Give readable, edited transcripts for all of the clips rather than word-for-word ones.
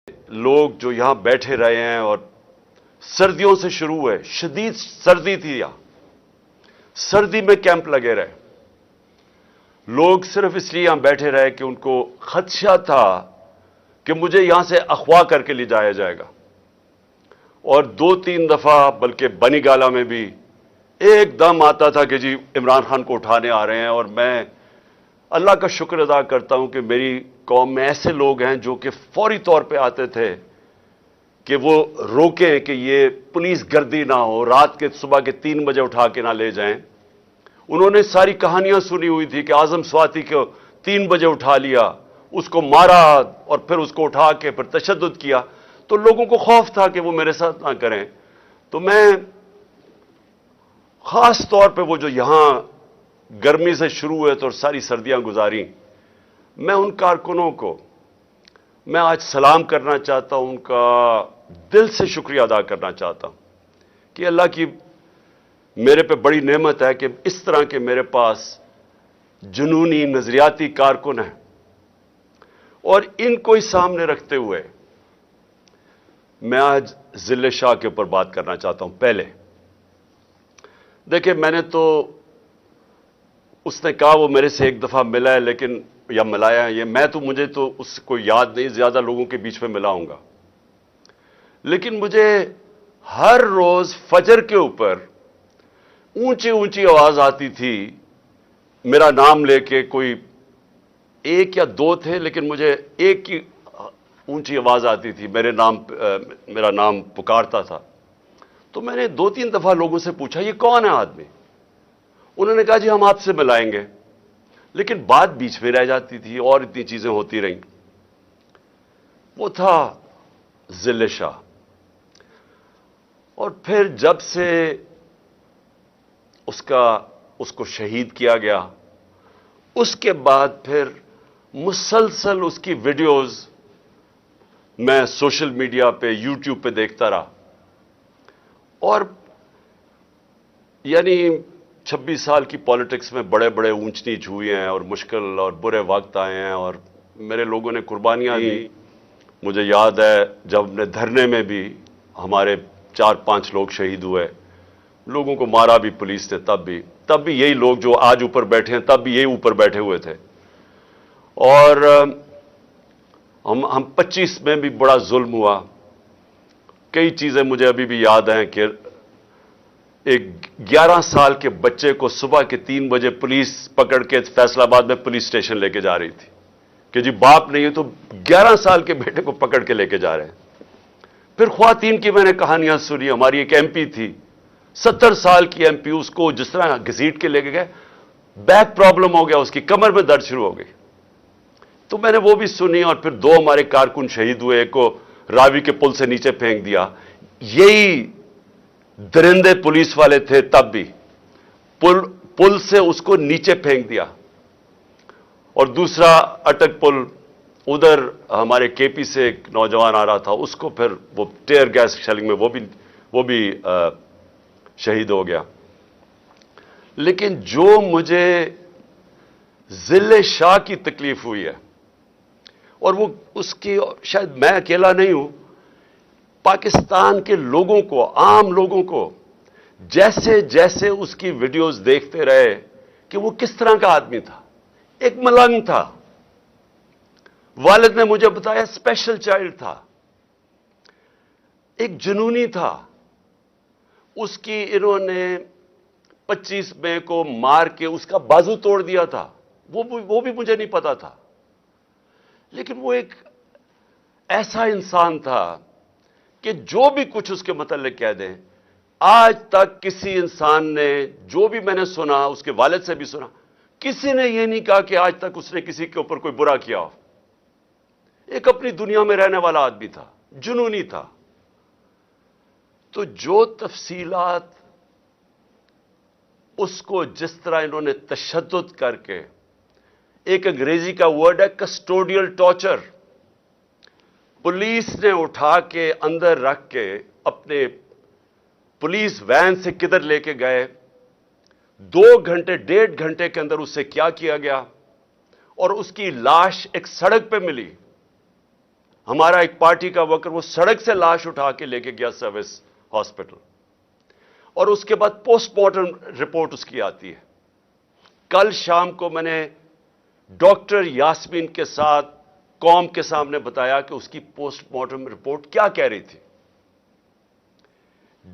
لوگ جو یہاں بیٹھے رہے ہیں اور سردیوں سے شروع ہوئے، شدید سردی تھی یہاں، سردی میں کیمپ لگے رہے، لوگ صرف اس لیے یہاں بیٹھے رہے کہ ان کو خدشہ تھا کہ مجھے یہاں سے اغوا کر کے لے جایا جائے گا، اور 2-3 دفعہ بلکہ بنی گالہ میں بھی ایک دم آتا تھا کہ جی عمران خان کو اٹھانے آ رہے ہیں، اور میں اللہ کا شکر ادا کرتا ہوں کہ میری قوم میں ایسے لوگ ہیں جو کہ فوری طور پہ آتے تھے کہ وہ روکیں کہ یہ پولیس گردی نہ ہو، رات کے صبح کے 3 بجے اٹھا کے نہ لے جائیں۔ انہوں نے ساری کہانیاں سنی ہوئی تھی کہ اعظم سواتی کو 3 بجے اٹھا لیا، اس کو مارا اور پھر اس کو اٹھا کے پھر تشدد کیا، تو لوگوں کو خوف تھا کہ وہ میرے ساتھ نہ کریں۔ تو میں خاص طور پہ وہ جو یہاں گرمی سے شروع ہوئے تو ساری سردیاں گزاری، میں ان کارکنوں کو میں آج سلام کرنا چاہتا ہوں، ان کا دل سے شکریہ ادا کرنا چاہتا ہوں کہ اللہ کی میرے پہ بڑی نعمت ہے کہ اس طرح کے میرے پاس جنونی نظریاتی کارکن ہیں، اور ان کو ہی سامنے رکھتے ہوئے میں آج ذل شاہ کے اوپر بات کرنا چاہتا ہوں۔ پہلے دیکھیں، میں نے تو اس نے کہا وہ میرے سے ایک دفعہ ملا ہے، لیکن یا ملایا ہے، یہ میں تو مجھے تو اس کو یاد نہیں، زیادہ لوگوں کے بیچ میں ملا ہوں گا، لیکن مجھے ہر روز فجر کے اوپر اونچی اونچی آواز آتی تھی میرا نام لے کے، کوئی 1 یا 2 تھے لیکن مجھے ایک کی اونچی آواز آتی تھی، میرا نام پکارتا تھا۔ تو میں نے 2-3 دفعہ لوگوں سے پوچھا یہ کون ہے آدمی؟ انہوں نے کہا جی ہم آپ سے ملائیں گے، لیکن بات بیچ میں رہ جاتی تھی اور اتنی چیزیں ہوتی رہیں۔ وہ تھا ذل شاہ، اور پھر جب سے اس کو شہید کیا گیا، اس کے بعد پھر مسلسل اس کی ویڈیوز میں سوشل میڈیا پہ یوٹیوب پہ دیکھتا رہا، اور یعنی 26 سال کی پالیٹکس میں بڑے بڑے اونچ نیچ ہوئے ہیں اور مشکل اور برے وقت آئے ہیں، اور میرے لوگوں نے قربانیاں دی۔ مجھے یاد ہے جب نے دھرنے میں بھی ہمارے 4-5 لوگ شہید ہوئے، لوگوں کو مارا بھی پولیس نے، تب بھی یہی لوگ جو آج اوپر بیٹھے ہیں تب بھی یہی اوپر بیٹھے ہوئے تھے، اور ہم 25 میں بھی بڑا ظلم ہوا۔ کئی چیزیں مجھے ابھی بھی یاد ہیں کہ ایک 11 سال کے بچے کو صبح کے 3 بجے پولیس پکڑ کے فیصل آباد میں پولیس اسٹیشن لے کے جا رہی تھی کہ جی باپ نہیں ہے تو 11 سال کے بیٹے کو پکڑ کے لے کے جا رہے ہیں۔ پھر خواتین کی میں نے کہانیاں سنی، ہماری ایک ایم پی تھی، 70 سال کی ایم پی، اس کو جس طرح گھسیٹ کے لے کے گئے، بیک پرابلم ہو گیا، اس کی کمر میں درد شروع ہو گئی، تو میں نے وہ بھی سنی، اور پھر 2 ہمارے کارکن شہید ہوئے، ایک کو راوی کے پل سے نیچے پھینک دیا، یہی درندے پولیس والے تھے، تب بھی پل سے اس کو نیچے پھینک دیا، اور دوسرا اٹک پل ادھر ہمارے کے پی سے ایک نوجوان آ رہا تھا، اس کو پھر وہ ٹیئر گیس شیلنگ میں وہ بھی شہید ہو گیا۔ لیکن جو مجھے ذل شاہ کی تکلیف ہوئی ہے، اور وہ اس کی شاید میں اکیلا نہیں ہوں، پاکستان کے لوگوں کو، عام لوگوں کو، جیسے جیسے اس کی ویڈیوز دیکھتے رہے کہ وہ کس طرح کا آدمی تھا۔ ایک ملنگ تھا، والد نے مجھے بتایا اسپیشل چائلڈ تھا، ایک جنونی تھا، اس کی انہوں نے 25 مئی کو مار کے اس کا بازو توڑ دیا تھا، وہ بھی مجھے نہیں پتا تھا، لیکن وہ ایک ایسا انسان تھا کہ جو بھی کچھ اس کے متعلق کہہ دیں، آج تک کسی انسان نے، جو بھی میں نے سنا، اس کے والد سے بھی سنا، کسی نے یہ نہیں کہا کہ آج تک اس نے کسی کے اوپر کوئی برا کیا ہو۔ ایک اپنی دنیا میں رہنے والا آدمی تھا، جنونی تھا۔ تو جو تفصیلات اس کو جس طرح انہوں نے تشدد کر کے، ایک انگریزی کا ورڈ ہے کسٹوڈیل ٹارچر، پولیس نے اٹھا کے اندر رکھ کے اپنے پولیس وین سے کدھر لے کے گئے، 2 گھنٹے 1.5 گھنٹے کے اندر اس سے کیا کیا گیا، اور اس کی لاش ایک سڑک پہ ملی۔ ہمارا ایک پارٹی کا ورکر وہ سڑک سے لاش اٹھا کے لے کے گیا سروس ہاسپٹل, اور اس کے بعد پوسٹ مارٹم رپورٹ اس کی آتی ہے. کل شام کو میں نے ڈاکٹر یاسمین کے ساتھ قوم کے سامنے بتایا کہ اس کی پوسٹ مارٹم رپورٹ کیا کہہ رہی تھی.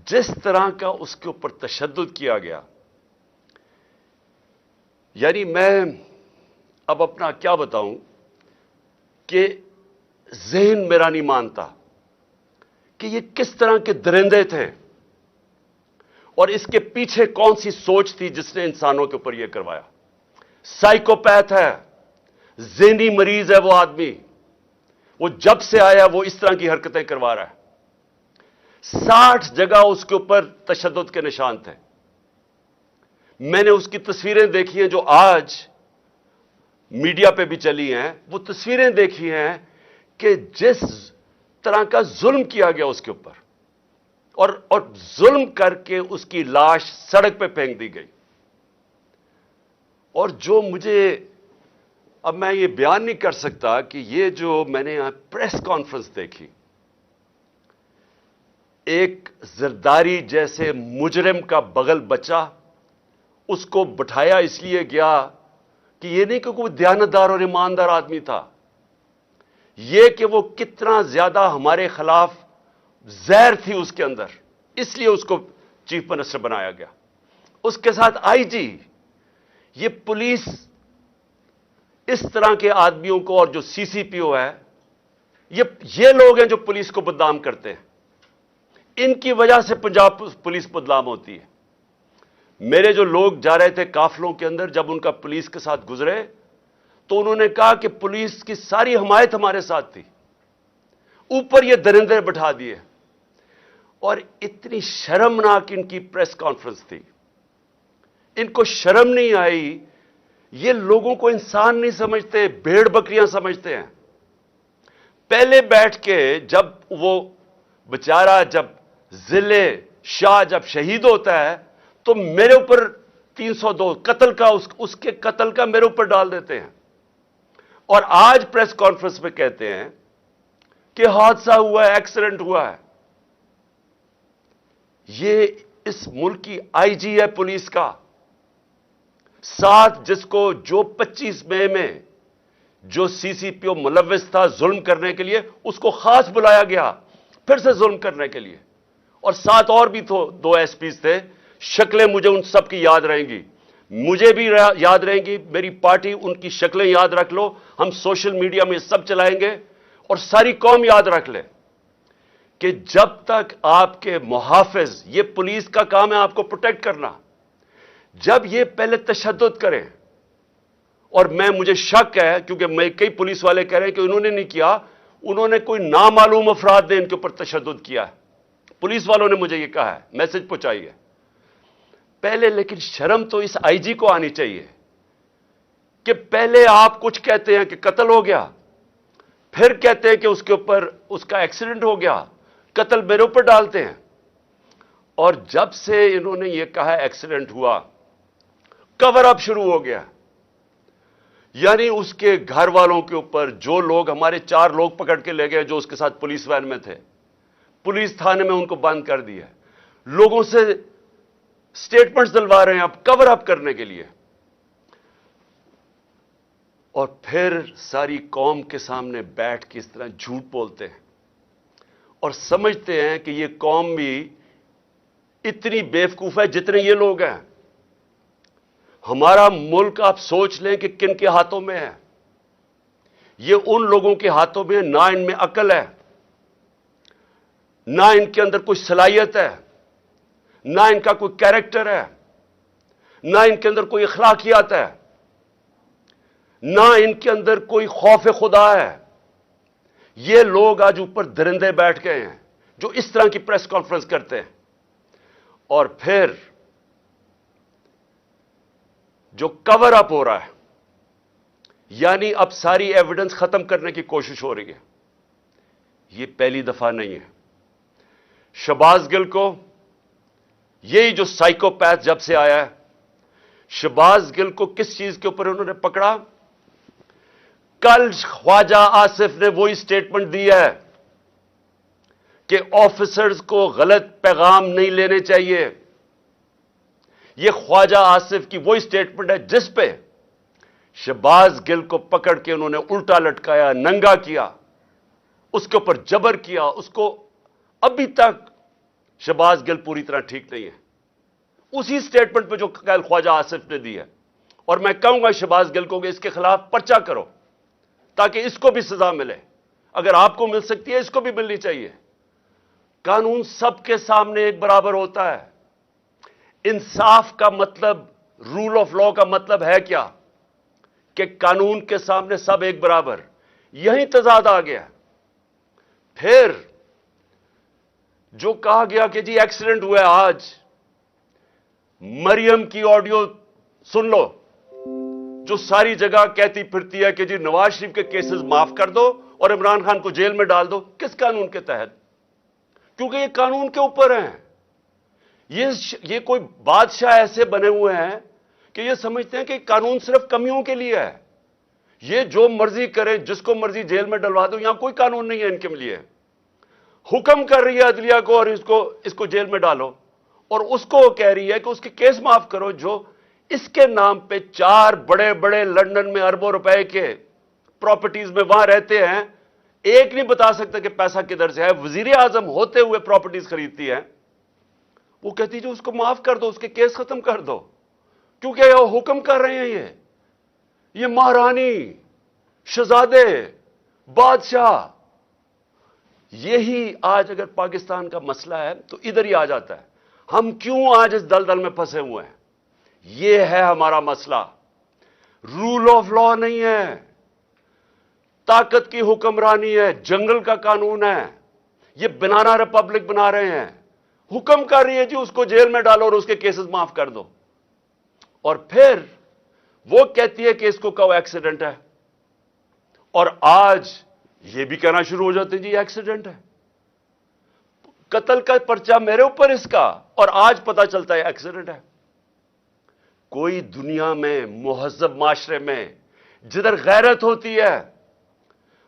جس طرح کا اس کے اوپر تشدد کیا گیا, یعنی میں اب اپنا کیا بتاؤں کہ ذہن میرا نہیں مانتا کہ یہ کس طرح کے درندے تھے اور اس کے پیچھے کون سی سوچ تھی جس نے انسانوں کے اوپر یہ کروایا. سائیکوپیتھ ہے, ذہنی مریض ہے وہ آدمی. وہ جب سے آیا وہ اس طرح کی حرکتیں کروا رہا ہے. 60 جگہ اس کے اوپر تشدد کے نشان تھے. میں نے اس کی تصویریں دیکھی ہیں جو آج میڈیا پہ بھی چلی ہیں. وہ تصویریں دیکھی ہیں کہ جس طرح کا ظلم کیا گیا اس کے اوپر, اور ظلم کر کے اس کی لاش سڑک پہ پھینک دی گئی. اور جو مجھے اب میں یہ بیان نہیں کر سکتا کہ یہ جو میں نے یہاں پریس کانفرنس دیکھی, ایک زرداری جیسے مجرم کا بغل بچہ, اس کو بٹھایا اس لیے گیا کہ یہ نہیں کہ کوئی دیانتدار اور ایماندار آدمی تھا, یہ کہ وہ کتنا زیادہ ہمارے خلاف زہر تھی اس کے اندر, اس لیے اس کو چیف منسٹر بنایا گیا. اس کے ساتھ آئی جی. یہ پولیس اس طرح کے آدمیوں کو, اور جو سی سی پی او ہے, یہ لوگ ہیں جو پولیس کو بدنام کرتے ہیں. ان کی وجہ سے پنجاب پولیس بدنام ہوتی ہے. میرے جو لوگ جا رہے تھے قافلوں کے اندر, جب ان کا پولیس کے ساتھ گزرے تو انہوں نے کہا کہ پولیس کی ساری حمایت ہمارے ساتھ تھی, اوپر یہ درندے بٹھا دیے. اور اتنی شرمناک ان کی پریس کانفرنس تھی. ان کو شرم نہیں آئی. یہ لوگوں کو انسان نہیں سمجھتے, بھیڑ بکریاں سمجھتے ہیں. پہلے بیٹھ کے جب وہ بیچارہ, جب ضلع شاہ جب شہید ہوتا ہے تو میرے اوپر 302 قتل کا, اس کے قتل کا میرے اوپر ڈال دیتے ہیں. اور آج پریس کانفرنس میں کہتے ہیں کہ حادثہ ہوا ہے, ایکسیڈنٹ ہوا ہے. یہ اس ملک کی آئی جی ہے پولیس کا, ساتھ جس کو جو 25 مئی میں جو سی سی پی او ملوث تھا ظلم کرنے کے لیے, اس کو خاص بلایا گیا پھر سے ظلم کرنے کے لیے. اور ساتھ اور بھی 2 ایس پیز تھے. شکلیں مجھے ان سب کی یاد رہیں گی, مجھے بھی یاد رہیں گی, میری پارٹی ان کی شکلیں یاد رکھ لو. ہم سوشل میڈیا میں سب چلائیں گے اور ساری قوم یاد رکھ لے کہ جب تک آپ کے محافظ, یہ پولیس کا کام ہے آپ کو پروٹیکٹ کرنا, جب یہ پہلے تشدد کریں, اور مجھے شک ہے کیونکہ میں کئی پولیس والے کہہ رہے ہیں کہ انہوں نے نہیں کیا, انہوں نے کوئی نامعلوم افراد نے ان کے اوپر تشدد کیا ہے. پولیس والوں نے مجھے یہ کہا ہے, میسج پہنچائی ہے پہلے. لیکن شرم تو اس آئی جی کو آنی چاہیے کہ پہلے آپ کچھ کہتے ہیں کہ قتل ہو گیا, پھر کہتے ہیں کہ اس کے اوپر اس کا ایکسیڈنٹ ہو گیا, قتل میرے اوپر ڈالتے ہیں. اور جب سے انہوں نے یہ کہا ایکسیڈنٹ ہوا, کور اپ شروع ہو گیا. یعنی اس کے گھر والوں کے اوپر, جو لوگ ہمارے 4 لوگ پکڑ کے لے گئے جو اس کے ساتھ پولیس وین میں تھے, پولیس تھانے میں ان کو بند کر دیا. لوگوں سے سٹیٹمنٹس دلوا رہے ہیں اب کور اپ کرنے کے لیے. اور پھر ساری قوم کے سامنے بیٹھ کے اس طرح جھوٹ بولتے ہیں اور سمجھتے ہیں کہ یہ قوم بھی اتنی بیوقوف ہے جتنے یہ لوگ ہیں. ہمارا ملک آپ سوچ لیں کہ کن کے ہاتھوں میں ہے. یہ ان لوگوں کے ہاتھوں میں, نہ ان میں عقل ہے, نہ ان کے اندر کوئی صلاحیت ہے, نہ ان کا کوئی کیریکٹر ہے, نہ ان کے اندر کوئی اخلاقیات ہے, نہ ان کے اندر کوئی خوف خدا ہے. یہ لوگ آج اوپر درندے بیٹھ گئے ہیں جو اس طرح کی پریس کانفرنس کرتے ہیں. اور پھر جو کور اپ ہو رہا ہے, یعنی اب ساری ایویڈنس ختم کرنے کی کوشش ہو رہی ہے. یہ پہلی دفعہ نہیں ہے. شہباز گل کو, یہی جو سائیکوپیتھ جب سے آیا ہے, شہباز گل کو کس چیز کے اوپر انہوں نے پکڑا کل خواجہ آصف نے وہی سٹیٹمنٹ دی ہے کہ آفیسرز کو غلط پیغام نہیں لینے چاہیے. یہ خواجہ آصف کی وہی سٹیٹمنٹ ہے جس پہ شہباز گل کو پکڑ کے انہوں نے الٹا لٹکایا, ننگا کیا, اس کے اوپر جبر کیا. اس کو ابھی تک شہباز گل پوری طرح ٹھیک نہیں ہے, اسی سٹیٹمنٹ پہ جو کل خواجہ آصف نے دی ہے. اور میں کہوں گا شہباز گل کو کہ اس کے خلاف پرچہ کرو تاکہ اس کو بھی سزا ملے. اگر آپ کو مل سکتی ہے اس کو بھی ملنی چاہیے. قانون سب کے سامنے ایک برابر ہوتا ہے. انصاف کا مطلب, رول آف لا کا مطلب ہے کیا؟ کہ قانون کے سامنے سب ایک برابر. یہی تضاد آ گیا. پھر جو کہا گیا کہ جی ایکسیڈنٹ ہوا ہے آج, مریم کی آڈیو سن لو جو ساری جگہ کہتی پھرتی ہے کہ جی نواز شریف کے کیسز معاف کر دو اور عمران خان کو جیل میں ڈال دو. کس قانون کے تحت؟ کیونکہ یہ قانون کے اوپر ہیں. یہ کوئی بادشاہ ایسے بنے ہوئے ہیں کہ یہ سمجھتے ہیں کہ قانون صرف کمیوں کے لیے ہے. یہ جو مرضی کرے, جس کو مرضی جیل میں ڈلوا دو, یہاں کوئی قانون نہیں ہے ان کے لیے. حکم کر رہی ہے عدلیہ کو اور اس کو جیل میں ڈالو, اور اس کو کہہ رہی ہے کہ اس کے کیس معاف کرو جو اس کے نام پہ 4 بڑے بڑے لندن میں اربوں روپے کے پراپرٹیز میں وہاں رہتے ہیں. ایک نہیں بتا سکتا کہ پیسہ کدھر سے ہے. وزیر اعظم ہوتے ہوئے پراپرٹیز خریدتی ہے. وہ کہتی جو اس کو معاف کر دو, اس کے کیس ختم کر دو, کیونکہ یہ حکم کر رہے ہیں. یہ مہارانی, شہزادے, بادشاہ. یہی آج اگر پاکستان کا مسئلہ ہے تو ادھر ہی آ جاتا ہے. ہم کیوں آج اس دلدل میں پھنسے ہوئے ہیں؟ یہ ہے ہمارا مسئلہ. رول آف لا نہیں ہے, طاقت کی حکمرانی ہے, جنگل کا قانون ہے. یہ بنانا ریپبلک بنا رہے ہیں. حکم کر رہی ہے جی اس کو جیل میں ڈالو اور اس کے کیسز معاف کر دو. اور پھر وہ کہتی ہے کہ اس کو کہو ایکسیڈنٹ ہے, اور آج یہ بھی کہنا شروع ہو جاتے ہیں جی ایکسیڈنٹ ہے. قتل کا پرچہ میرے اوپر اس کا, اور آج پتا چلتا ہے ایکسیڈنٹ ہے. کوئی دنیا میں مہذب معاشرے میں جدھر غیرت ہوتی ہے,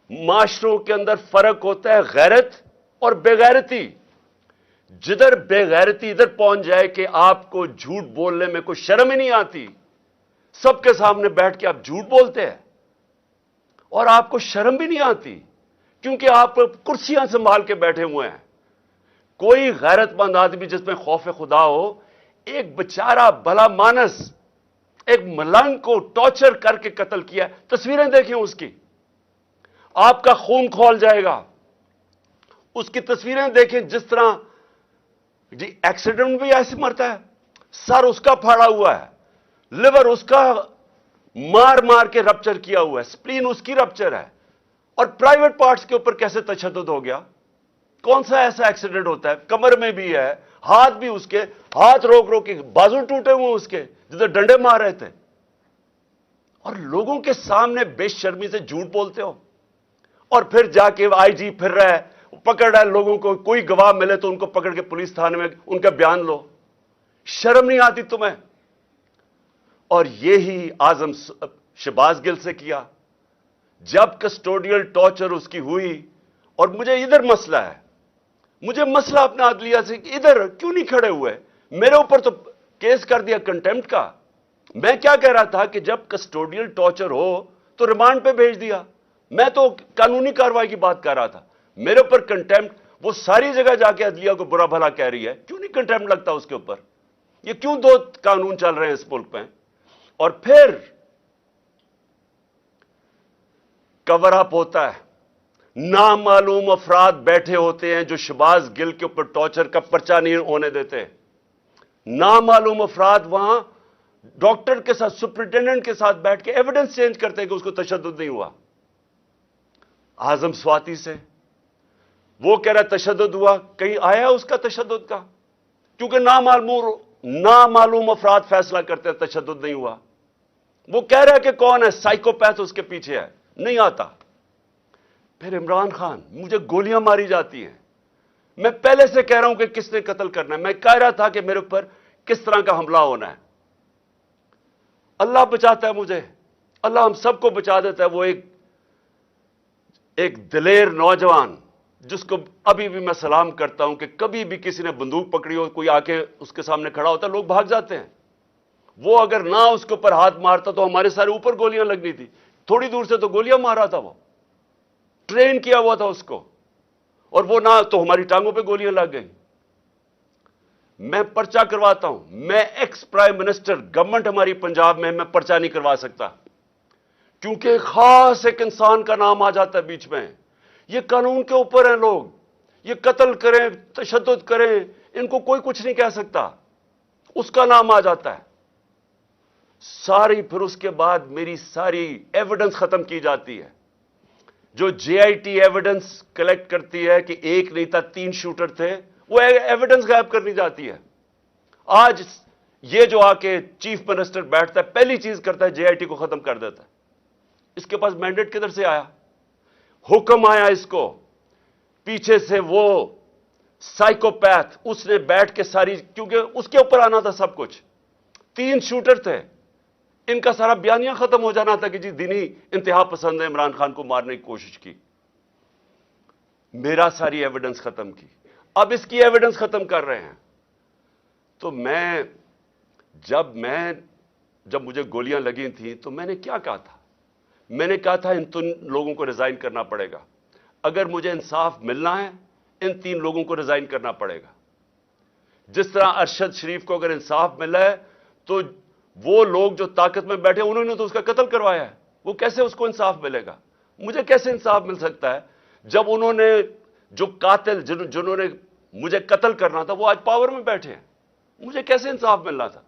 معاشروں کے اندر فرق ہوتا ہے غیرت اور بے غیرتی. جدھر بے غیرتی ادھر پہنچ جائے کہ آپ کو جھوٹ بولنے میں کوئی شرم ہی نہیں آتی, سب کے سامنے بیٹھ کے آپ جھوٹ بولتے ہیں اور آپ کو شرم بھی نہیں آتی کیونکہ آپ کرسیاں سنبھال کے بیٹھے ہوئے ہیں. کوئی غیرت مند آدمی جس میں خوف خدا ہو, ایک بیچارہ بھلا مانس ایک ملنگ کو ٹارچر کر کے قتل کیا. تصویریں دیکھیں اس کی, آپ کا خون کھول جائے گا. اس کی تصویریں دیکھیں جس طرح جی ایکسیڈنٹ بھی ایسے مرتا ہے. سر اس کا پھاڑا ہوا ہے, لیور اس کا مار مار کے رپچر کیا ہوا ہے, سپلین اس کی رپچر ہے, اور پرائیویٹ پارٹس کے اوپر کیسے تشدد ہو گیا؟ کون سا ایسا ایکسیڈنٹ ہوتا ہے؟ کمر میں بھی ہے, ہاتھ بھی, اس کے ہاتھ روک روک کے بازو ٹوٹے ہوئے اس کے جدھر ڈنڈے مار رہے تھے. اور لوگوں کے سامنے بے شرمی سے جھوٹ بولتے ہو, اور پھر جا کے آئی جی پھر رہا ہے, پکڑ رہا ہے لوگوں کو. کوئی گواہ ملے تو ان کو پکڑ کے پولیس تھانے میں ان کا بیان لو. شرم نہیں آتی تمہیں؟ اور یہی اعظم شہباز گل سے کیا جب کسٹوڈیل ٹارچر اس کی ہوئی. اور مجھے ادھر مسئلہ ہے, مجھے مسئلہ اپنا عدلیہ سے, ادھر کیوں نہیں کھڑے ہوئے؟ میرے اوپر تو کیس کر دیا کنٹیمپٹ کا. میں کیا کہہ رہا تھا کہ جب کسٹوڈیل ٹارچر ہو تو ریمانڈ پہ بھیج دیا. میں تو قانونی کارروائی کی بات کر رہا تھا. میرے اوپر کنٹیمپٹ, وہ ساری جگہ جا کے عدلیہ کو برا بھلا کہہ رہی ہے. کیوں نہیں کنٹیمپٹ لگتا اس کے اوپر؟ یہ کیوں 2 قانون چل رہے ہیں اس ملک میں؟ اور پھر کور اپ ہوتا ہے, نامعلوم افراد بیٹھے ہوتے ہیں جو شہباز گل کے اوپر ٹارچر کا پرچہ نہیں ہونے دیتے. نامعلوم افراد وہاں ڈاکٹر کے ساتھ, سپرنٹینڈنٹ کے ساتھ بیٹھ کے ایویڈنس چینج کرتے ہیں کہ اس کو تشدد نہیں ہوا. اعظم سواتی سے وہ کہہ رہا ہے تشدد ہوا, کہیں آیا اس کا تشدد کا؟ کیونکہ نامعلوم افراد فیصلہ کرتے ہیں تشدد نہیں ہوا. وہ کہہ رہا ہے کہ کون ہے سائیکوپیتھ اس کے پیچھے ہے, نہیں آتا. پھر عمران خان, مجھے گولیاں ماری جاتی ہیں. میں پہلے سے کہہ رہا ہوں کہ کس نے قتل کرنا ہے. میں کہہ رہا تھا کہ میرے اوپر کس طرح کا حملہ ہونا ہے. اللہ بچاتا ہے مجھے, اللہ ہم سب کو بچا دیتا ہے. وہ ایک ایک دلیر نوجوان جس کو ابھی بھی میں سلام کرتا ہوں کہ کبھی بھی کسی نے بندوق پکڑی ہو، کوئی آ کے اس کے سامنے کھڑا ہوتا ہے، لوگ بھاگ جاتے ہیں. وہ اگر نہ اس کے اوپر ہاتھ مارتا تو ہمارے سارے اوپر گولیاں لگنی تھی. تھوڑی دور سے تو گولیاں مارا تھا، وہ ٹرین کیا ہوا تھا اس کو، اور وہ نہ تو ہماری ٹانگوں پہ گولیاں لگ گئیں. میں پرچہ کرواتا ہوں. میں ایکس پرائم منسٹر، گورنمنٹ ہماری پنجاب میں پرچہ نہیں کروا سکتا کیونکہ خاص ایک انسان کا نام آ جاتا ہے بیچ میں. یہ قانون کے اوپر ہیں لوگ، یہ قتل کریں، تشدد کریں، ان کو کوئی کچھ نہیں کہہ سکتا. اس کا نام آ جاتا ہے ساری. پھر اس کے بعد میری ساری ایویڈنس ختم کی جاتی ہے. جو جے آئی ٹی ایویڈنس کلیکٹ کرتی ہے کہ ایک نہیں تھا 3 شوٹر تھے، وہ ایویڈنس غائب کرنی جاتی ہے. آج یہ جو آ کے چیف منسٹر بیٹھتا ہے، پہلی چیز کرتا ہے جے آئی ٹی کو ختم کر دیتا ہے. اس کے پاس مینڈیٹ کدھر سے آیا؟ حکم آیا اس کو پیچھے سے. وہ سائیکوپیتھ اس نے بیٹھ کے ساری، کیونکہ اس کے اوپر آنا تھا سب کچھ. 3 شوٹر تھے، ان کا سارا بیانیہ ختم ہو جانا تھا کہ جی دینی انتہا پسند نے عمران خان کو مارنے کی کوشش کی. میرا ساری ایویڈنس ختم کی. اب اس کی ایویڈنس ختم کر رہے ہیں. تو جب مجھے گولیاں لگی تھیں تو میں نے کیا کہا تھا؟ میں نے کہا تھا ان 3 لوگوں کو ریزائن کرنا پڑے گا. اگر مجھے انصاف ملنا ہے ان 3 لوگوں کو ریزائن کرنا پڑے گا. جس طرح ارشد شریف کو اگر انصاف ملا ہے تو وہ لوگ جو طاقت میں بیٹھے انہوں نے تو اس کا قتل کروایا ہے، وہ کیسے اس کو انصاف ملے گا؟ مجھے کیسے انصاف مل سکتا ہے جب انہوں نے جو قاتل جنہوں نے مجھے قتل کرنا تھا وہ آج پاور میں بیٹھے ہیں؟ مجھے کیسے انصاف ملنا تھا؟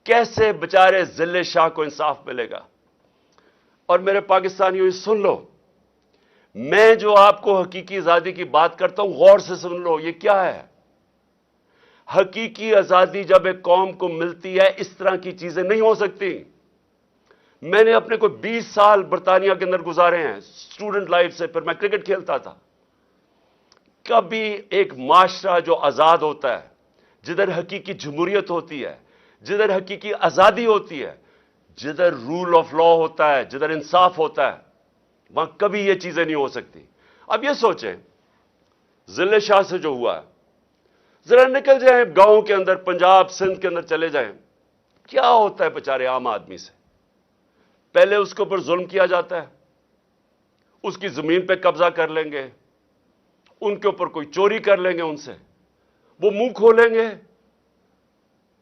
کیسے بیچارے ضلع شاہ کو انصاف ملے گا؟ اور میرے پاکستانیوں سن لو، میں جو آپ کو حقیقی آزادی کی بات کرتا ہوں غور سے سن لو. یہ کیا ہے؟ حقیقی آزادی جب ایک قوم کو ملتی ہے اس طرح کی چیزیں نہیں ہو سکتی. میں نے اپنے کوئی 20 سال برطانیہ کے اندر گزارے ہیں اسٹوڈنٹ لائف سے. پھر میں کرکٹ کھیلتا تھا. کبھی ایک معاشرہ جو آزاد ہوتا ہے، جدھر حقیقی جمہوریت ہوتی ہے، جدھر حقیقی آزادی ہوتی ہے، جدھر رول آف لا ہوتا ہے، جدھر انصاف ہوتا ہے، وہاں کبھی یہ چیزیں نہیں ہو سکتی. اب یہ سوچیں ضلع شاہ سے جو ہوا ہے، ذرا نکل جائیں گاؤں کے اندر، پنجاب سندھ کے اندر چلے جائیں، کیا ہوتا ہے بیچارے عام آدمی سے؟ پہلے اس کے اوپر ظلم کیا جاتا ہے، اس کی زمین پہ قبضہ کر لیں گے، ان کے اوپر کوئی چوری کر لیں گے، ان سے وہ منہ کھولیں گے،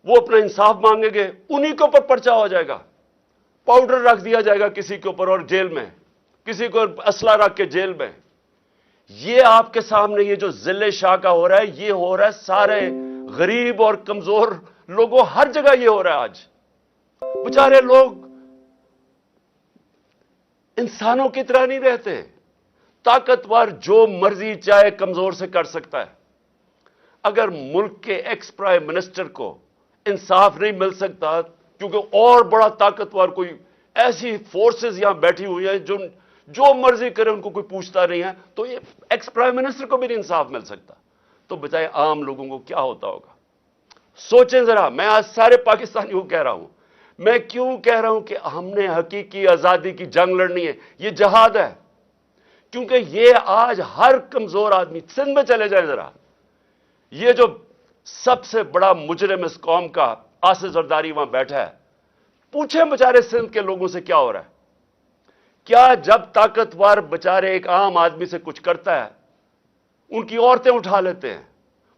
وہ اپنا انصاف مانگیں گے، انہی کے اوپر پرچہ ہو جائے گا. پاؤڈر رکھ دیا جائے گا کسی کے اوپر اور جیل میں، کسی کو اسلحہ رکھ کے جیل میں. یہ آپ کے سامنے یہ جو ضلع شاہ کا ہو رہا ہے، یہ ہو رہا ہے سارے غریب اور کمزور لوگوں، ہر جگہ یہ ہو رہا ہے. آج بیچارے لوگ انسانوں کی طرح نہیں رہتے. طاقتور جو مرضی چاہے کمزور سے کر سکتا ہے. اگر ملک کے ایکس پرائم منسٹر کو انصاف نہیں مل سکتا کیونکہ اور بڑا طاقتور کوئی ایسی فورسز یہاں بیٹھی ہوئی ہیں جو مرضی کرے ان کو کوئی پوچھتا نہیں ہے، تو یہ ایکس پرائم منسٹر کو بھی نہیں انصاف مل سکتا، تو بجائے عام لوگوں کو کیا ہوتا ہوگا؟ سوچیں ذرا. میں آج سارے پاکستانیوں کو کہہ رہا ہوں، میں کیوں کہہ رہا ہوں کہ ہم نے حقیقی آزادی کی جنگ لڑنی ہے. یہ جہاد ہے، کیونکہ یہ آج ہر کمزور آدمی، سندھ میں چلے جائیں ذرا، یہ جو سب سے بڑا مجرم اس قوم کا آصف زرداری وہاں بیٹھا ہے، پوچھیں بیچارے سندھ کے لوگوں سے کیا ہو رہا ہے. کیا جب طاقتور بیچارے ایک عام آدمی سے کچھ کرتا ہے، ان کی عورتیں اٹھا لیتے ہیں،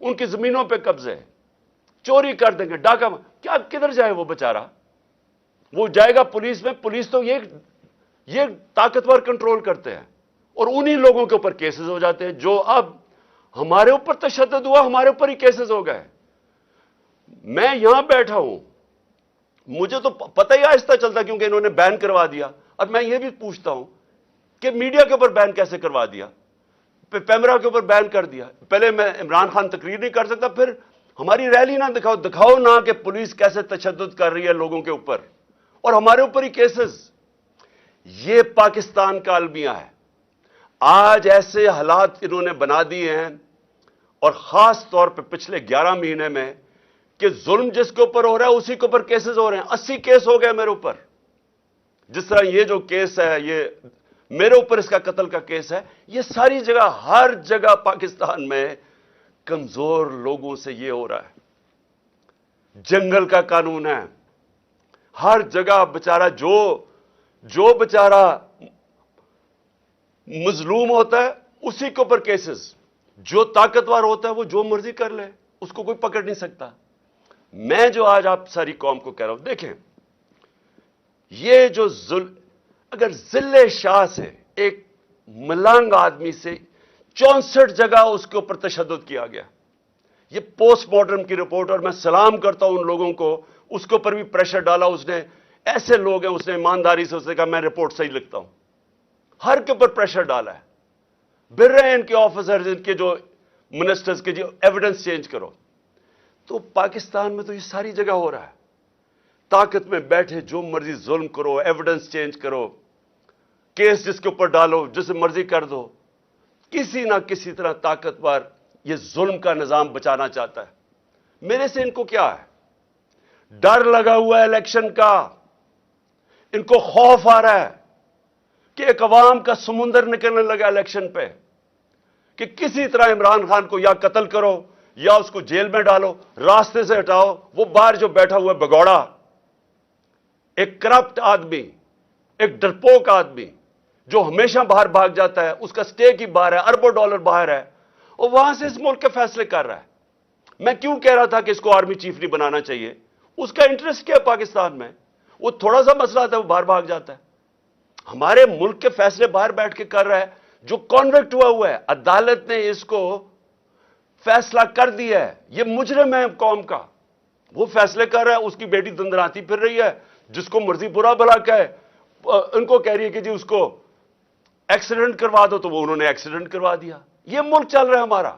ان کی زمینوں پہ قبضے، چوری کر دیں گے، ڈاکہ، کیا کدھر جائے وہ بیچارہ؟ وہ جائے گا پولیس میں. پولیس تو یہ طاقتور کنٹرول کرتے ہیں، اور انہی لوگوں کے اوپر کیسز ہو جاتے ہیں. جو اب ہمارے اوپر تشدد ہوا، ہمارے اوپر ہی کیسز ہو گئے. میں یہاں بیٹھا ہوں، مجھے تو پتہ ہی آہستہ چلتا کیونکہ انہوں نے بین کروا دیا. اب میں یہ بھی پوچھتا ہوں کہ میڈیا کے اوپر بین کیسے کروا دیا؟ پیمرا کے اوپر بین کر دیا. پہلے میں عمران خان تقریر نہیں کر سکتا، پھر ہماری ریلی نہ دکھاؤ نہ کہ پولیس کیسے تشدد کر رہی ہے لوگوں کے اوپر، اور ہمارے اوپر ہی کیسز. یہ پاکستان کا المیہ ہے. آج ایسے حالات انہوں نے بنا دیے ہیں، اور خاص طور پہ پچھلے 11 مہینے میں، کہ ظلم جس کے اوپر ہو رہا ہے اسی کے اوپر کیسز ہو رہے ہیں. 80 کیس ہو گئے میرے اوپر. جس طرح یہ جو کیس ہے، یہ میرے اوپر اس کا قتل کا کیس ہے. یہ ساری جگہ, ہر جگہ پاکستان میں کمزور لوگوں سے یہ ہو رہا ہے. جنگل کا قانون ہے, ہر جگہ بیچارہ جو بیچارہ مظلوم ہوتا ہے اسی کے اوپر کیسز. جو طاقتور ہوتا ہے وہ جو مرضی کر لے, اس کو کوئی پکڑ نہیں سکتا. میں جو آج آپ ساری قوم کو کہہ رہا ہوں, دیکھیں یہ جو اگر ذل شاہ سے, ایک ملنگ آدمی سے 64 جگہ اس کے اوپر تشدد کیا گیا. یہ پوسٹ مارٹم کی رپورٹ, اور میں سلام کرتا ہوں ان لوگوں کو, اس کے اوپر بھی پریشر ڈالا اس نے. ایسے لوگ ہیں, اس نے ایمانداری سے اس نے کہا میں رپورٹ صحیح لکھتا ہوں. ہر کے اوپر پریشر ڈالا ہے. بھر رہے ہیں ان کے آفیسرز, ان کے جو منسٹرز کے, جو ایویڈنس چینج کرو. تو پاکستان میں تو یہ ساری جگہ ہو رہا ہے. طاقت میں بیٹھے جو مرضی ظلم کرو, ایویڈنس چینج کرو, کیس جس کے اوپر ڈالو, جسے مرضی کر دو. کسی نہ کسی طرح طاقتور یہ ظلم کا نظام بچانا چاہتا ہے. میرے سے ان کو کیا ہے؟ ڈر لگا ہوا ہے الیکشن کا. ان کو خوف آ رہا ہے کہ ایک عوام کا سمندر نکلنے لگا الیکشن پہ, کہ کسی طرح عمران خان کو یا قتل کرو یا اس کو جیل میں ڈالو, راستے سے ہٹاؤ. وہ باہر جو بیٹھا ہوا ہے بگوڑا, ایک کرپٹ آدمی, ایک ڈرپوک آدمی جو ہمیشہ باہر بھاگ جاتا ہے, اس کا سٹیک ہی باہر ہے, اربوں ڈالر باہر ہے, اور وہاں سے اس ملک کے فیصلے کر رہا ہے. میں کیوں کہہ رہا تھا کہ اس کو آرمی چیف نہیں بنانا چاہیے؟ اس کا انٹرسٹ کیا ہے پاکستان میں؟ وہ تھوڑا سا مسئلہ تھا, وہ باہر بھاگ جاتا ہے. ہمارے ملک کے فیصلے باہر بیٹھ کے کر رہا ہے. جو کانوکٹ ہوا ہے, عدالت نے اس کو فیصلہ کر دیا ہے, یہ مجرم ہے قوم کا, وہ فیصلے کر رہا ہے. اس کی بیٹی دندراتی پھر رہی ہے, جس کو مرضی برا بھلا کہے. ان کو کہہ رہی ہے کہ جی اس کو ایکسیڈنٹ کروا دو, تو وہ انہوں نے ایکسیڈنٹ کروا دیا. یہ ملک چل رہا ہے ہمارا.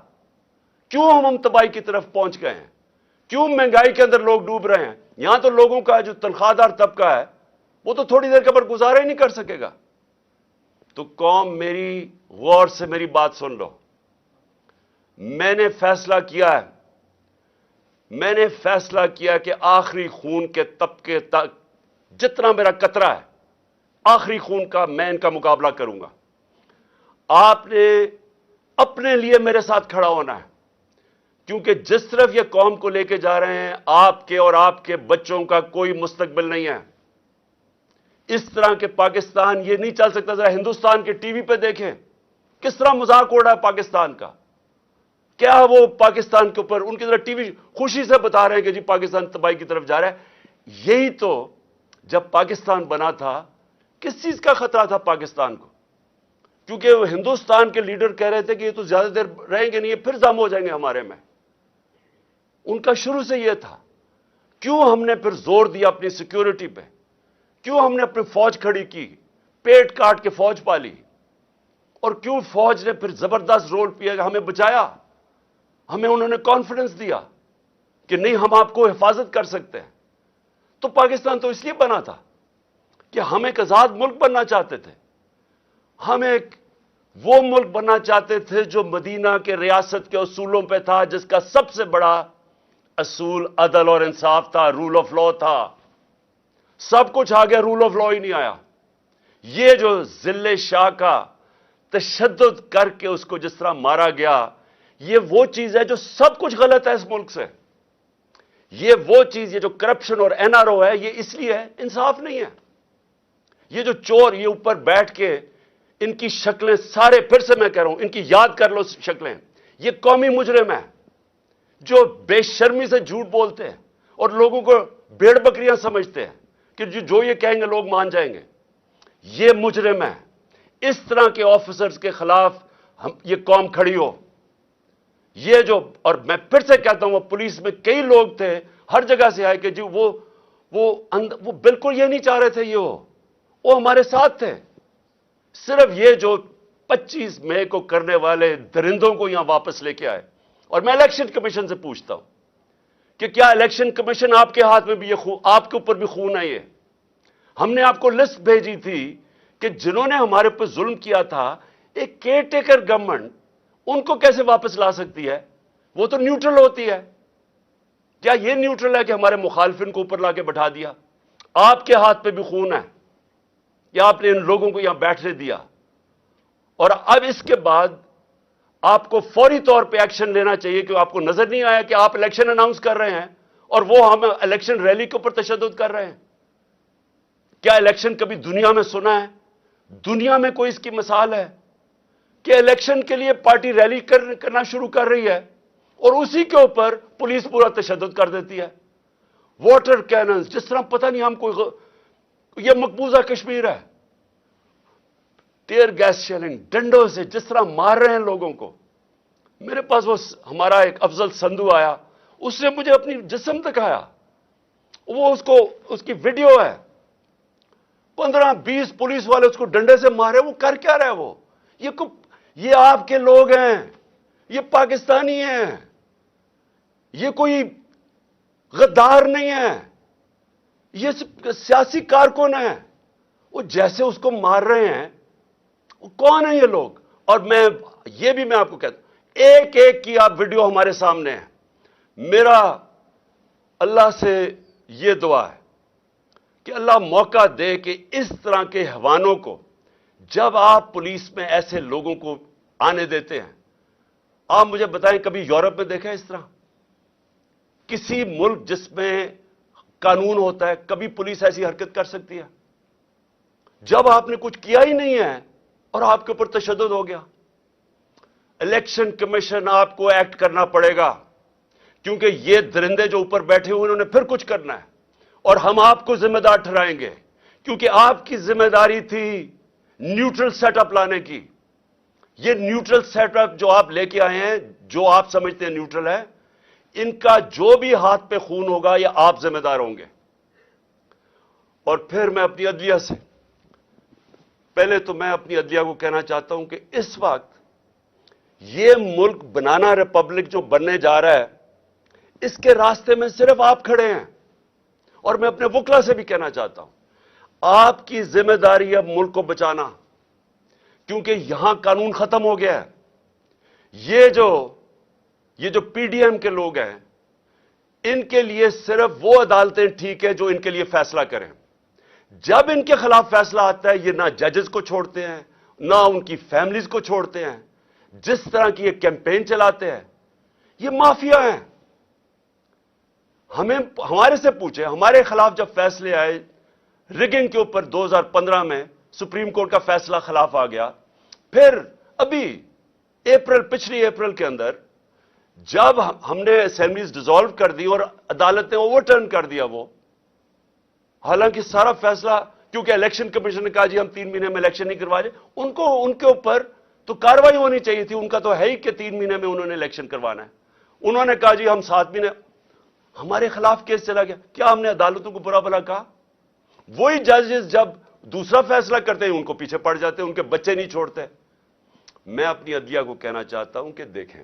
کیوں ہم تباہی کی طرف پہنچ گئے ہیں؟ کیوں مہنگائی کے اندر لوگ ڈوب رہے ہیں؟ یہاں تو لوگوں کا جو تنخواہ دار طبقہ ہے وہ تو تھوڑی دیر کے بعد گزارا ہی نہیں کر سکے گا. تو قوم میری غور سے میری بات سن لو. میں نے فیصلہ کیا ہے, میں نے فیصلہ کیا کہ آخری خون کے طبقے تک جتنا میرا قطرہ ہے, آخری خون کا میں ان کا مقابلہ کروں گا. آپ نے اپنے لیے میرے ساتھ کھڑا ہونا ہے, کیونکہ جس طرف یہ قوم کو لے کے جا رہے ہیں, آپ کے اور آپ کے بچوں کا کوئی مستقبل نہیں ہے. اس طرح کے پاکستان یہ نہیں چل سکتا. ذرا ہندوستان کے ٹی وی پہ دیکھیں کس طرح مذاق اڑ رہا ہے پاکستان کا. کیا وہ پاکستان کے اوپر ان کی طرح ٹی وی خوشی سے بتا رہے ہیں کہ جی پاکستان تباہی کی طرف جا رہا ہے. یہی تو جب پاکستان بنا تھا, کس چیز کا خطرہ تھا پاکستان کو؟ کیونکہ وہ ہندوستان کے لیڈر کہہ رہے تھے کہ یہ تو زیادہ دیر رہیں گے نہیں, یہ پھر ضم ہو جائیں گے ہمارے میں. ان کا شروع سے یہ تھا. کیوں ہم نے پھر زور دیا اپنی سیکیورٹی پہ؟ کیوں ہم نے اپنی فوج کھڑی کی, پیٹ کاٹ کے فوج پالی, اور کیوں فوج نے پھر زبردست رول کیا, ہمیں بچایا. ہمیں انہوں نے کانفیڈنس دیا کہ نہیں ہم آپ کو حفاظت کر سکتے ہیں. تو پاکستان تو اس لیے بنا تھا کہ ہم ایک آزاد ملک بننا چاہتے تھے. ہم ایک وہ ملک بننا چاہتے تھے جو مدینہ کے ریاست کے اصولوں پہ تھا, جس کا سب سے بڑا اصول عدل اور انصاف تھا, رول آف لا تھا. سب کچھ آ گیا, رول آف لا ہی نہیں آیا. یہ جو ذل شاہ کا تشدد کر کے اس کو جس طرح مارا گیا, یہ وہ چیز ہے جو سب کچھ غلط ہے اس ملک سے. یہ وہ چیز, یہ جو کرپشن اور این آر او ہے, یہ اس لیے ہے, انصاف نہیں ہے. یہ جو چور یہ اوپر بیٹھ کے ان کی شکلیں سارے, پھر سے میں کہہ رہا ہوں, ان کی یاد کر لو شکلیں. یہ قومی مجرم ہیں جو بے شرمی سے جھوٹ بولتے ہیں اور لوگوں کو بھیڑ بکریاں سمجھتے ہیں کہ جو یہ کہیں گے لوگ مان جائیں گے. یہ مجرم ہے. اس طرح کے آفیسرز کے خلاف یہ قوم کھڑی ہو. یہ جو, اور میں پھر سے کہتا ہوں, وہ پولیس میں کئی لوگ تھے ہر جگہ سے آئے کہ جی وہ بالکل یہ نہیں چاہ رہے تھے, وہ ہمارے ساتھ تھے. صرف یہ جو 25 مئی کو کرنے والے درندوں کو یہاں واپس لے کے آئے. اور میں الیکشن کمیشن سے پوچھتا ہوں کہ کیا الیکشن کمیشن آپ کے ہاتھ میں بھی یہ خون, آپ کے اوپر بھی خون ہے؟ یہ ہم نے آپ کو لسٹ بھیجی تھی کہ جنہوں نے ہمارے اوپر ظلم کیا تھا, ایک کیئر ٹیکر گورنمنٹ ان کو کیسے واپس لا سکتی ہے؟ وہ تو نیوٹرل ہوتی ہے. کیا یہ نیوٹرل ہے کہ ہمارے مخالفین کو اوپر لا کے بٹھا دیا؟ آپ کے ہاتھ پہ بھی خون ہے کہ آپ نے ان لوگوں کو یہاں بیٹھنے دیا. اور اب اس کے بعد آپ کو فوری طور پہ ایکشن لینا چاہیے کہ آپ کو نظر نہیں آیا کہ آپ الیکشن اناؤنس کر رہے ہیں اور وہ ہم الیکشن ریلی کے اوپر تشدد کر رہے ہیں. کیا الیکشن کبھی دنیا میں سنا ہے؟ دنیا میں کوئی اس کی مثال ہے کہ الیکشن کے لیے پارٹی ریلی کرنا شروع کر رہی ہے اور اسی کے اوپر پولیس پورا تشدد کر دیتی ہے؟ واٹر کیننز، جس طرح پتہ نہیں ہم کوئی یہ مقبوضہ کشمیر ہے. ٹیئر گیس شیلنگ، ڈنڈوں سے جس طرح مار رہے ہیں لوگوں کو. میرے پاس وہ ہمارا ایک افضل سندھو آیا، اس نے مجھے اپنی جسم دکھایا، وہ اس کی ویڈیو ہے. 15-20 پولیس والے اس کو ڈنڈے سے مارے. وہ کر کیا رہے؟ وہ یہ آپ کے لوگ ہیں، یہ پاکستانی ہیں، یہ کوئی غدار نہیں ہے، یہ سیاسی کارکن ہیں. وہ جیسے اس کو مار رہے ہیں، وہ کون ہیں یہ لوگ؟ اور میں آپ کو کہتا ہوں، ایک ایک کی آپ ویڈیو ہمارے سامنے ہے. میرا اللہ سے یہ دعا ہے کہ اللہ موقع دے کہ اس طرح کے حیوانوں کو، جب آپ پولیس میں ایسے لوگوں کو آنے دیتے ہیں، آپ مجھے بتائیں کبھی یورپ میں دیکھا ہے اس طرح؟ کسی ملک جس میں قانون ہوتا ہے، کبھی پولیس ایسی حرکت کر سکتی ہے؟ جب آپ نے کچھ کیا ہی نہیں ہے اور آپ کے اوپر تشدد ہو گیا. الیکشن کمیشن آپ کو ایکٹ کرنا پڑے گا، کیونکہ یہ درندے جو اوپر بیٹھے ہوئے انہوں نے پھر کچھ کرنا ہے اور ہم آپ کو ذمہ دار ٹھہرائیں گے، کیونکہ آپ کی ذمہ داری تھی نیوٹرل سیٹ اپ لانے کی. یہ نیوٹرل سیٹ اپ جو آپ لے کے آئے ہیں، جو آپ سمجھتے ہیں نیوٹرل ہے، ان کا جو بھی ہاتھ پہ خون ہوگا یہ آپ ذمہ دار ہوں گے. اور پھر میں اپنی عدلیہ سے، پہلے تو میں اپنی عدلیہ کو کہنا چاہتا ہوں کہ اس وقت یہ ملک بنانا ریپبلک جو بننے جا رہا ہے، اس کے راستے میں صرف آپ کھڑے ہیں. اور میں اپنے وکلا سے بھی کہنا چاہتا ہوں، آپ کی ذمہ داری ہے ملک کو بچانا، کیونکہ یہاں قانون ختم ہو گیا ہے. یہ جو پی ڈی ایم کے لوگ ہیں، ان کے لیے صرف وہ عدالتیں ٹھیک ہے جو ان کے لیے فیصلہ کریں. جب ان کے خلاف فیصلہ آتا ہے، یہ نہ ججز کو چھوڑتے ہیں، نہ ان کی فیملیز کو چھوڑتے ہیں. جس طرح کی یہ کیمپین چلاتے ہیں، یہ مافیا ہیں. ہمارے سے پوچھیں، ہمارے خلاف جب فیصلے آئے ریگنگ کے اوپر 2015 میں، سپریم کورٹ کا فیصلہ خلاف آ گیا. پھر ابھی پچھلی اپریل کے اندر جب ہم نے اسمبلیز ڈیزالو کر دی اور عدالت نے اوور ٹرن کر دیا وہ، حالانکہ سارا فیصلہ، کیونکہ الیکشن کمیشن نے کہا جی ہم 3 مہینے میں الیکشن نہیں کروائے، ان کے اوپر تو کاروائی ہونی چاہیے تھی. ان کا تو ہے ہی کہ 3 مہینے میں انہوں نے الیکشن کروانا ہے. انہوں نے کہا جی ہم 7 مہینے. ہمارے خلاف کیس چلا گیا. کیا ہم نے عدالتوں کو برا بھلا کہا؟ وہی ججز جب دوسرا فیصلہ کرتے ہیں ان کو پیچھے پڑ جاتے ہیں، ان کے بچے نہیں چھوڑتے. میں اپنی عدلیہ کو کہنا چاہتا ہوں کہ دیکھیں،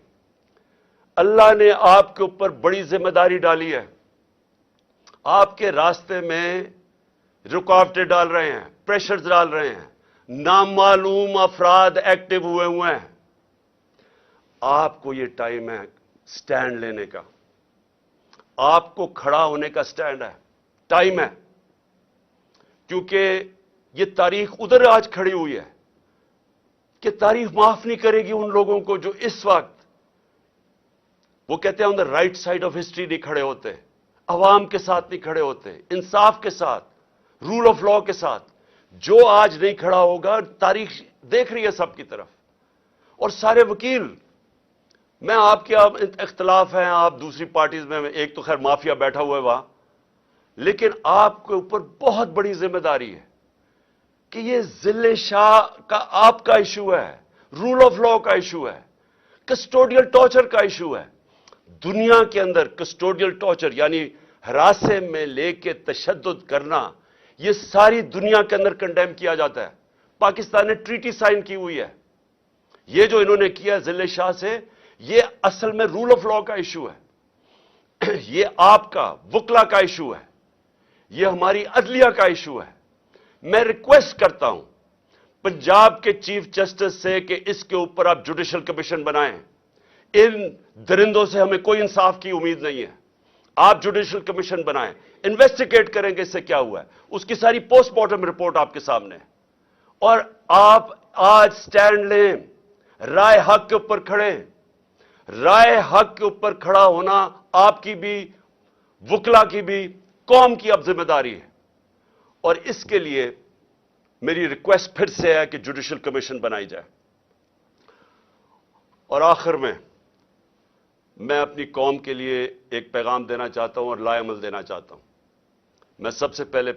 اللہ نے آپ کے اوپر بڑی ذمہ داری ڈالی ہے. آپ کے راستے میں رکاوٹیں ڈال رہے ہیں، پریشرز ڈال رہے ہیں، نامعلوم افراد ایکٹیو ہوئے ہیں. آپ کو یہ ٹائم ہے سٹینڈ لینے کا، آپ کو کھڑا ہونے کا سٹینڈ ہے، ٹائم ہے. کیونکہ یہ تاریخ ادھر آج کھڑی ہوئی ہے کہ تاریخ معاف نہیں کرے گی ان لوگوں کو جو اس وقت، وہ کہتے ہیں on the right side of history نہیں کھڑے ہوتے، عوام کے ساتھ نہیں کھڑے ہوتے، انصاف کے ساتھ، رول آف لا کے ساتھ. جو آج نہیں کھڑا ہوگا، تاریخ دیکھ رہی ہے سب کی طرف. اور سارے وکیل، میں آپ کے اختلاف ہیں، آپ دوسری پارٹیز میں، ایک تو خیر مافیا بیٹھا ہوا ہے وہاں، لیکن آپ کے اوپر بہت بڑی ذمہ داری ہے کہ یہ ذل شاہ کا آپ کا ایشو ہے، رول آف لا کا ایشو ہے، کسٹوڈیل ٹارچر کا ایشو ہے. دنیا کے اندر کسٹوڈیل ٹارچر یعنی ہراسے میں لے کے تشدد کرنا، یہ ساری دنیا کے اندر کنڈیم کیا جاتا ہے. پاکستان نے ٹریٹی سائن کی ہوئی ہے. یہ جو انہوں نے کیا ذل شاہ سے، یہ اصل میں رول آف لا کا ایشو ہے. یہ آپ کا وکلا کا ایشو ہے، یہ ہماری عدلیہ کا ایشو ہے. میں ریکویسٹ کرتا ہوں پنجاب کے چیف جسٹس سے کہ اس کے اوپر آپ جوڈیشل کمیشن بنائیں. ان درندوں سے ہمیں کوئی انصاف کی امید نہیں ہے. آپ جوڈیشل کمیشن بنائیں، انویسٹیگیٹ کریں کہ اس سے کیا ہوا ہے. اس کی ساری پوسٹ مارٹم رپورٹ آپ کے سامنے ہے. اور آپ آج سٹینڈ لیں, رائے حق کے اوپر کھڑے. رائے حق کے اوپر کھڑا ہونا آپ کی بھی, وکلا کی بھی, قوم کی اب ذمہ داری ہے. اور اس کے لیے میری ریکویسٹ پھر سے ہے کہ جوڈیشل کمیشن بنائی جائے. اور آخر میں اپنی قوم کے لیے ایک پیغام دینا چاہتا ہوں اور لائے عمل دینا چاہتا ہوں. میں سب سے پہلے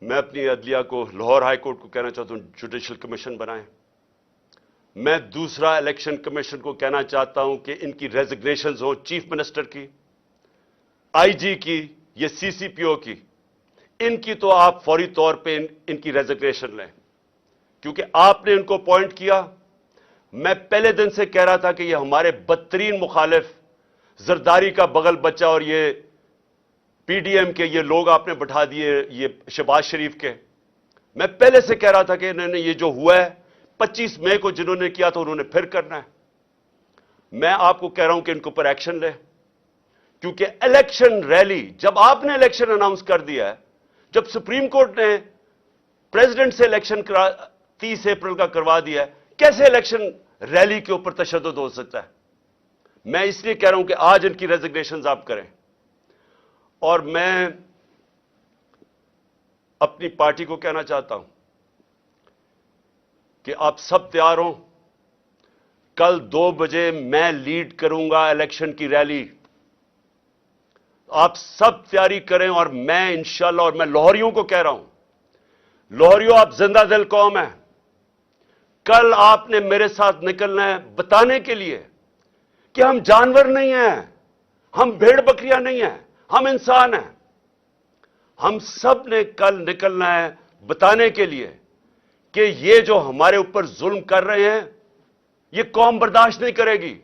میں اپنی عدلیہ کو, لاہور ہائی کورٹ کو کہنا چاہتا ہوں جوڈیشل کمیشن بنائیں. میں دوسرا الیکشن کمیشن کو کہنا چاہتا ہوں کہ ان کی ریزگنیشنز ہوں, چیف منسٹر کی, آئی جی کی, یہ سی سی پی او کی. ان کی تو آپ فوری طور پہ ان کی ریزگنیشن لیں, کیونکہ آپ نے ان کو اپوائنٹ کیا. میں پہلے دن سے کہہ رہا تھا کہ یہ ہمارے بدترین مخالف, زرداری کا بغل بچہ, اور یہ پی ڈی ایم کے یہ لوگ آپ نے بٹھا دیے, یہ شہباز شریف کے. میں پہلے سے کہہ رہا تھا کہ انہوں نے یہ جو ہوا ہے 25 مئی کو جنہوں نے کیا تھا انہوں نے پھر کرنا ہے. میں آپ کو کہہ رہا ہوں کہ ان کے اوپر ایکشن لے, کیونکہ الیکشن ریلی جب آپ نے الیکشن اناؤنس کر دیا ہے, جب سپریم کورٹ نے پریزیڈنٹ سے الیکشن 30 اپریل کا کروا دیا ہے, کیسے الیکشن ریلی کے اوپر تشدد ہو سکتا ہے؟ میں اس لیے کہہ رہا ہوں کہ آج ان کی ریزگنیشنز آپ کریں. اور میں اپنی پارٹی کو کہنا چاہتا ہوں کہ آپ سب تیار ہوں. کل 2 بجے میں لیڈ کروں گا الیکشن کی ریلی. آپ سب تیاری کریں, اور میں انشاءاللہ, اور میں لاہوریوں کو کہہ رہا ہوں, لاہوریوں آپ زندہ دل قوم ہیں. کل آپ نے میرے ساتھ نکلنا ہے بتانے کے لیے کہ ہم جانور نہیں ہیں, ہم بھیڑ بکریاں نہیں ہیں, ہم انسان ہیں. ہم سب نے کل نکلنا ہے بتانے کے لیے کہ یہ جو ہمارے اوپر ظلم کر رہے ہیں یہ قوم برداشت نہیں کرے گی.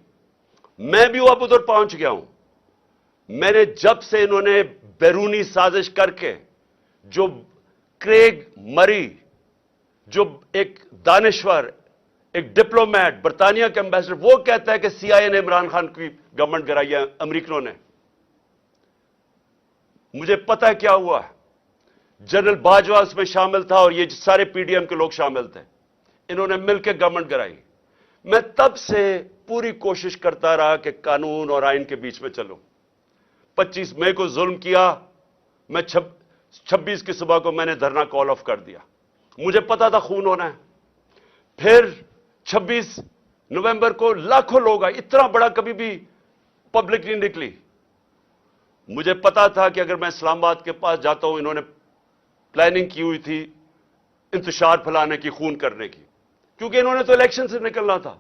میں بھی اب ادھر پہنچ گیا ہوں. میں نے جب سے انہوں نے بیرونی سازش کر کے, جو کریگ مری, جو ایک دانشور, ایک ڈپلومیٹ, برطانیہ کے امبیسڈر, وہ کہتا ہے کہ سی آئی اے نے عمران خان کی گورنمنٹ گرائی ہے, امریکنوں نے. مجھے پتا ہے کیا ہوا. جنرل باجوہ اس میں شامل تھا اور یہ سارے پی ڈی ایم کے لوگ شامل تھے. انہوں نے مل کے گورنمنٹ گرائی. میں تب سے پوری کوشش کرتا رہا کہ قانون اور آئین کے بیچ میں چلوں. 25 مئی کو ظلم کیا, میں 26 کی صبح کو میں نے دھرنا کال آف کر دیا. مجھے پتا تھا خون ہونا ہے. پھر 26 نومبر کو لاکھوں لوگ آئے, اتنا بڑا کبھی بھی پبلک نہیں نکلی. مجھے پتا تھا کہ اگر میں اسلام آباد کے پاس جاتا ہوں, انہوں نے پلاننگ کی ہوئی تھی انتشار پھیلانے کی, خون کرنے کی, کیونکہ انہوں نے تو الیکشن سے نکلنا تھا.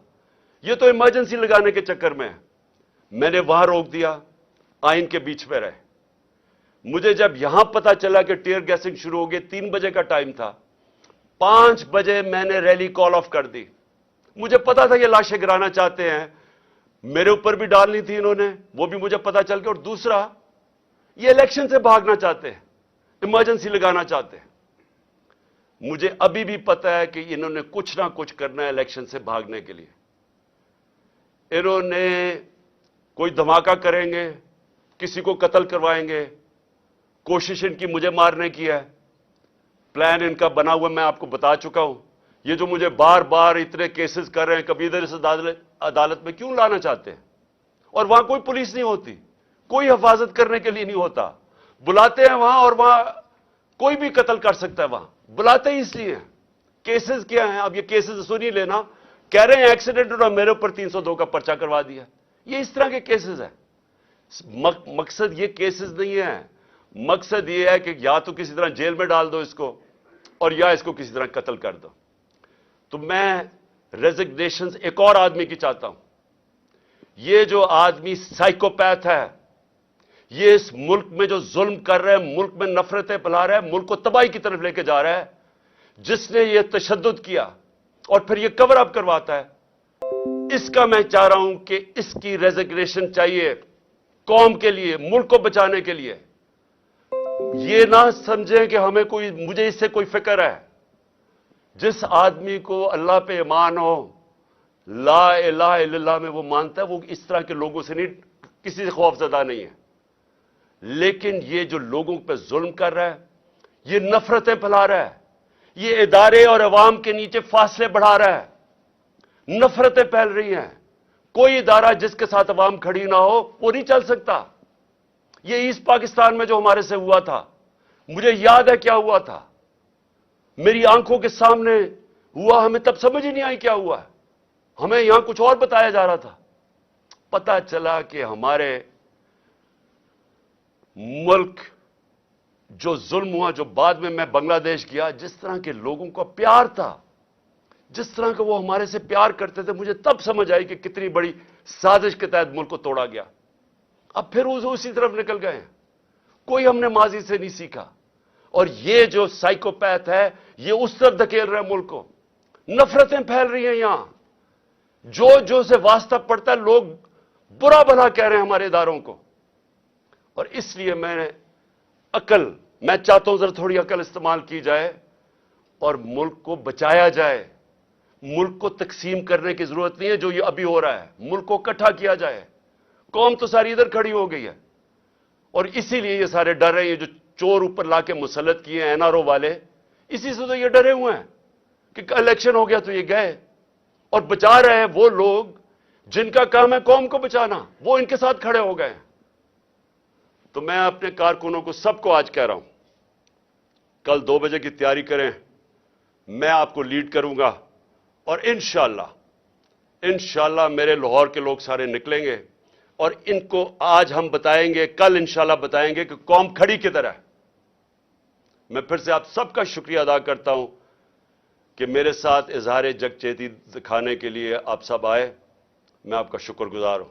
یہ تو ایمرجنسی لگانے کے چکر میں ہے. میں نے وہاں روک دیا, آئین کے بیچ میں رہے. مجھے جب یہاں پتا چلا کہ ٹیئر گیسنگ شروع ہو گئی, 3 بجے کا ٹائم تھا, 5 بجے میں نے ریلی کال آف کر دی. مجھے پتا تھا یہ لاشیں گرانا چاہتے ہیں, میرے اوپر بھی ڈالنی تھی انہوں نے, وہ بھی مجھے پتا چل گیا. اور دوسرا, یہ الیکشن سے بھاگنا چاہتے ہیں, ایمرجنسی لگانا چاہتے ہیں. مجھے ابھی بھی پتا ہے کہ انہوں نے کچھ نہ کچھ کرنا ہے الیکشن سے بھاگنے کے لیے. انہوں نے کوئی دھماکہ کریں گے, کسی کو قتل کروائیں گے, کوشش ان کی مجھے مارنے کی ہے. پلان ان کا بنا ہوا میں آپ کو بتا چکا ہوں. یہ جو مجھے بار بار اتنے کیسز کر رہے ہیں, کبھی ادھر اس عدالت میں کیوں لانا چاہتے ہیں؟ اور وہاں کوئی پولیس نہیں ہوتی, کوئی حفاظت کرنے کے لیے نہیں ہوتا. بلاتے ہیں وہاں, اور وہاں کوئی بھی قتل کر سکتا ہے. وہاں بلاتے ہی اس لیے ہیں. کیسز کیا ہیں؟ اب یہ کیسز سنی لینا, کہہ رہے ہیں ایکسیڈنٹ اور میرے اوپر 302 کا پرچہ کروا دیا. یہ اس طرح کے کیسز ہیں. مقصد یہ کیسز نہیں ہے. مقصد یہ ہے کہ یا تو کسی طرح جیل میں ڈال دو اس کو, اور یا اس کو کسی طرح قتل کر دو. تو میں ریزگنیشنز ایک اور آدمی کی چاہتا ہوں. یہ جو آدمی سائیکوپیتھ ہے, یہ اس ملک میں جو ظلم کر رہا ہے, ملک میں نفرتیں پھیلا رہا ہے, ملک کو تباہی کی طرف لے کے جا رہا ہے, جس نے یہ تشدد کیا اور پھر یہ کور اپ کرواتا ہے, اس کا میں چاہ رہا ہوں کہ اس کی ریزگنیشن چاہیے قوم کے لیے, ملک کو بچانے کے لیے. یہ نہ سمجھیں کہ ہمیں مجھے اس سے کوئی فکر ہے. جس آدمی کو اللہ پہ ایمان ہو, لا الہ الا اللہ میں وہ مانتا ہے, وہ اس طرح کے لوگوں سے نہیں, کسی سے خوف زدہ نہیں ہے. لیکن یہ جو لوگوں پہ ظلم کر رہا ہے, یہ نفرتیں پھیلا رہا ہے, یہ ادارے اور عوام کے نیچے فاصلے بڑھا رہا ہے، نفرتیں پھیل رہی ہیں۔ کوئی ادارہ جس کے ساتھ عوام کھڑی نہ ہو وہ نہیں چل سکتا۔ یہ ایسٹ پاکستان میں جو ہمارے سے ہوا تھا، مجھے یاد ہے کیا ہوا تھا، میری آنکھوں کے سامنے ہوا، ہمیں تب سمجھ ہی نہیں آئی کیا ہوا ہے، ہمیں یہاں کچھ اور بتایا جا رہا تھا۔ پتا چلا کہ ہمارے ملک جو ظلم ہوا، جو بعد میں بنگلہ دیش گیا، جس طرح کے لوگوں کا پیار تھا، جس طرح کا وہ ہمارے سے پیار کرتے تھے، مجھے تب سمجھ آئی کہ کتنی بڑی سازش کے تحت ملک کو توڑا گیا۔ اب پھر اسی طرف نکل گئے ہیں، کوئی ہم نے ماضی سے نہیں سیکھا، اور یہ جو سائیکوپیتھ ہے یہ اس طرف دھکیل رہا ہے ملک کو۔ نفرتیں پھیل رہی ہیں یہاں، جو سے واسطہ پڑتا ہے لوگ برا بھلا کہہ رہے ہیں ہمارے اداروں کو۔ اور اس لیے میں چاہتا ہوں ذرا تھوڑی عقل استعمال کی جائے اور ملک کو بچایا جائے۔ ملک کو تقسیم کرنے کی ضرورت نہیں ہے جو یہ ابھی ہو رہا ہے، ملک کو اکٹھا کیا جائے۔ قوم تو ساری ادھر کھڑی ہو گئی ہے، اور اسی لیے یہ سارے ڈر رہے ہیں، یہ جو چور اوپر لا کے مسلط کیے ہیں NRO والے، اسی سے تو یہ ڈرے ہوئے ہیں کہ الیکشن ہو گیا تو یہ گئے، اور بچا رہے ہیں وہ لوگ جن کا کام ہے قوم کو بچانا، وہ ان کے ساتھ کھڑے ہو گئے ہیں۔ تو میں اپنے کارکنوں کو سب کو آج کہہ رہا ہوں، کل 2 بجے کی تیاری کریں، میں آپ کو لیڈ کروں گا، اور انشاءاللہ میرے لاہور کے لوگ سارے نکلیں گے، اور ان کو آج ہم بتائیں گے، کل انشاءاللہ بتائیں گے کہ قوم کھڑی کدھر ہے۔ میں پھر سے آپ سب کا شکریہ ادا کرتا ہوں کہ میرے ساتھ اظہار یکجہتی دکھانے کے لیے آپ سب آئے، میں آپ کا شکر گزار ہوں۔